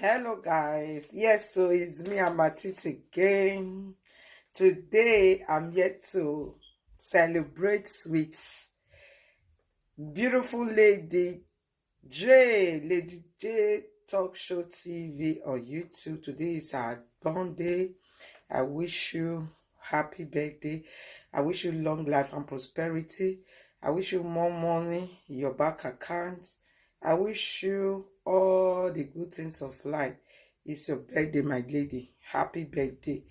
Hello guys, yes, so it's me and Matit again. Today I'm here to celebrate with beautiful Lady J Talk Show TV on YouTube. Today is her birthday. I wish you happy birthday. I wish you long life and prosperity. I wish you more money in your bank account. I wish you all the good things of life. It's your birthday, my lady. Happy birthday.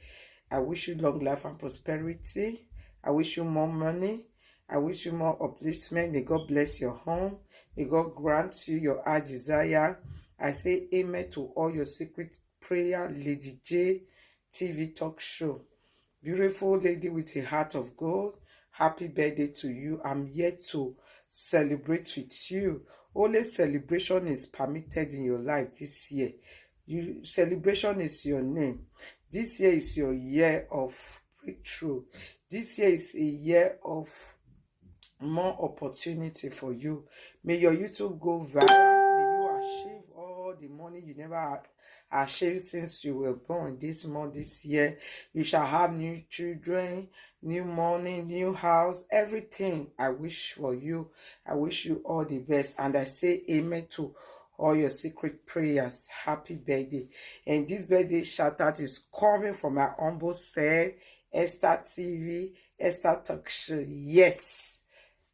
I wish you long life and prosperity. I wish you more money. I wish you more upliftment. May God bless your home. May God grant you your heart desire. I say amen to all your secret prayer, Lady J TV Talk Show. Beautiful lady with a heart of gold. Happy birthday to you. I'm here to celebrate with you. Only celebration is permitted in your life this year. Celebration is your name. This year is your year of breakthrough. This year is a year of more opportunity for you. May your YouTube go viral. May you achieve all the money you never achieved since you were born. This month, this year, you shall have new children, new money, new house, everything I wish for you. I wish you all the best. And I say amen to all your secret prayers. Happy birthday. And this birthday shout out is coming from my humble self, Esther TV, Esther Talk Show. Yes,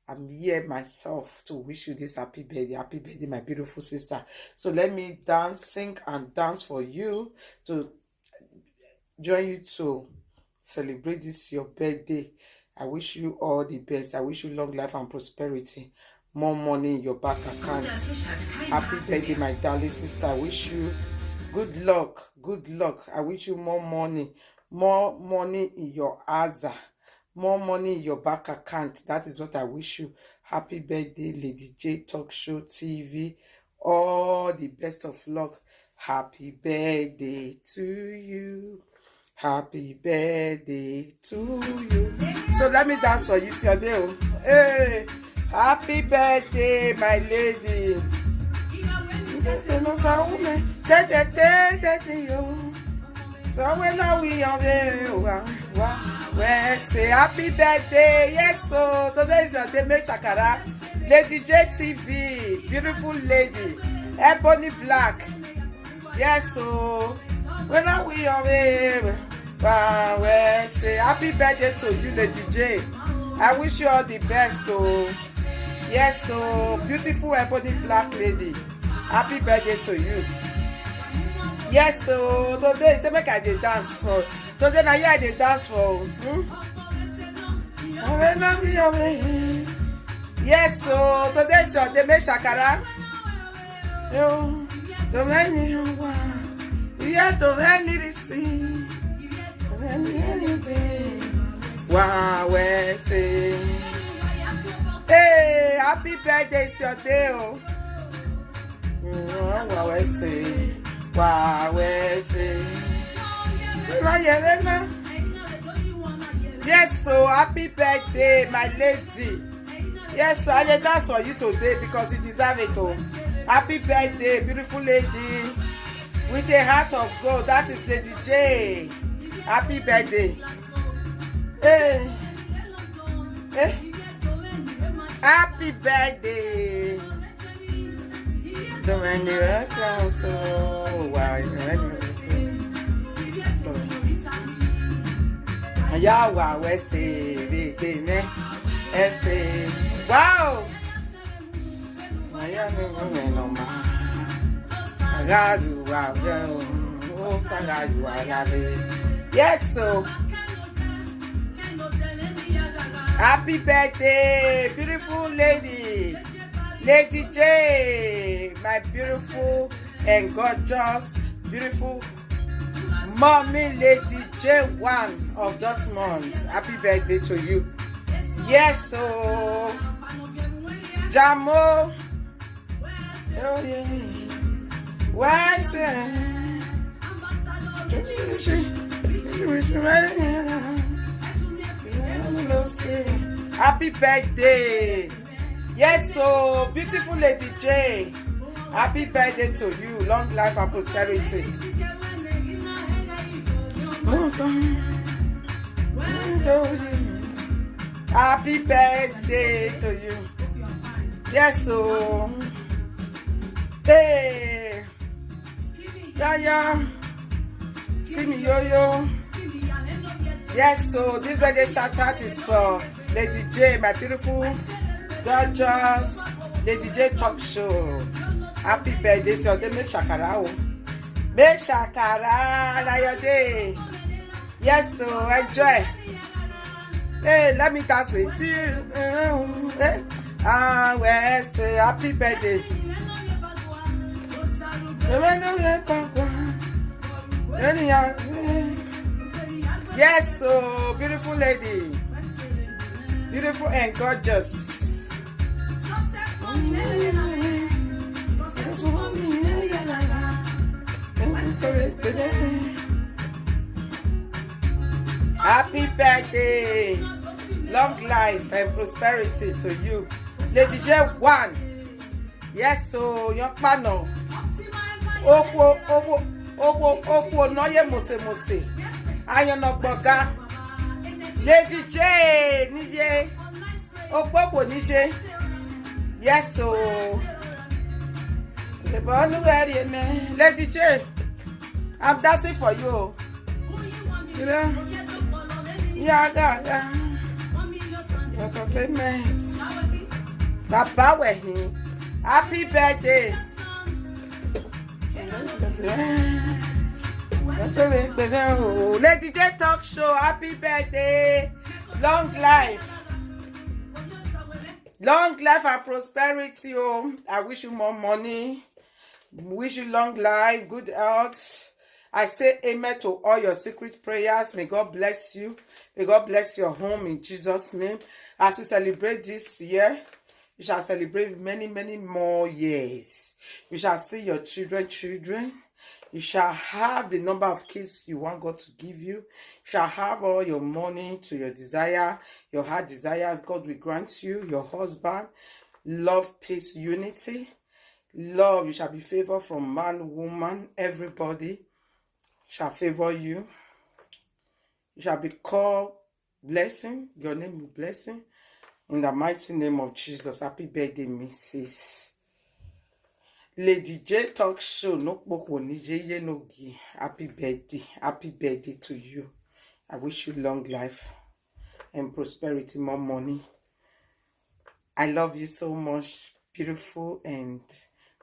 I'm here myself to wish you this happy birthday. Happy birthday, my beautiful sister. So let me dance, sing and dance for you to join you to celebrate this your birthday. I wish you all the best. I wish you long life and prosperity. More money in your bank accounts. Happy birthday, my darling sister. I wish you good luck. Good luck. I wish you more money in your Aza. More money in your bank account. That is what I wish you. Happy birthday, Lady J Talk Show TV. All the best of luck. Happy birthday to you. Happy birthday to you. So let me dance for you. See your day. Hey, happy birthday, my lady. So when are we on well, say happy birthday. Yes, so today is your day. Make shakara. Lady J TV, beautiful lady, ebony black. Yes, so when are we on well, say happy birthday to you, Lady J. I wish you all the best. Oh, yes, so beautiful ebony black lady. Happy birthday to you. Yes, so today say make I dey dance for. Today na here I dey dance for. Yes, so today is your day. Make shakara. To many to many receive. Wow, we say. Hey, happy birthday, it's your day. Oh, wow, we say. Wow, we say. Yes, so happy birthday, my lady. Yes, so I dey dance for you today because you deserve it. Oh, happy birthday, beautiful lady with a heart of gold. That is Lady J. Happy birthday. Hey, hey, happy birthday. So wow, Yawa, we say, baby, me, say, wow. Yes, so happy birthday, beautiful lady, Lady J, my beautiful and gorgeous, beautiful mommy, Lady J1 of Dortmund. Happy birthday to you. Yes, so Jamo. Oh yeah. Why say? Happy birthday. Yes, so beautiful Lady J. Happy birthday to you. Long life and prosperity. Happy birthday to you. Yes, so. Hey. Yeah. See me yo. Yes, so this birthday shout out is for Lady J, my beautiful, gorgeous Lady J talk show. Happy birthday, so they make shakara. Make shakara na your day. Yes, so enjoy. Hey, let me dance with you. Well, say happy birthday. Yes, so beautiful lady, beautiful and gorgeous. Happy birthday, long life and prosperity to you, Lady J1. Yes, so young pano. Owo noye mose. Ayono gboga. Lady J nije. Opopo nije. Yes, so. Lady J, I'm dancing for you. You know? Yeah. Entertainment. Papa wehi. Happy birthday. Lady J talk show. Happy birthday. Long life and prosperity. Oh, I wish you more money. Wish you long life, good health. I say amen to all your secret prayers. May God bless you. May God bless your home in Jesus' name. As we celebrate this year, you shall celebrate many, many more years. You shall see your children. You shall have the number of kids you want God to give you. You shall have all your money to your desire, your heart desires. God will grant you, your husband, love, peace, unity. Love, you shall be favored from man, woman, everybody shall favor you. You shall be called blessing. Your name will be blessing. In the mighty name of Jesus. Happy birthday, Mrs. Lady J talk show. No happy birthday. Happy birthday to you. I wish you long life and prosperity, more money. I love you so much. Beautiful and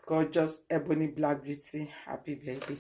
gorgeous ebony black beauty. Happy birthday.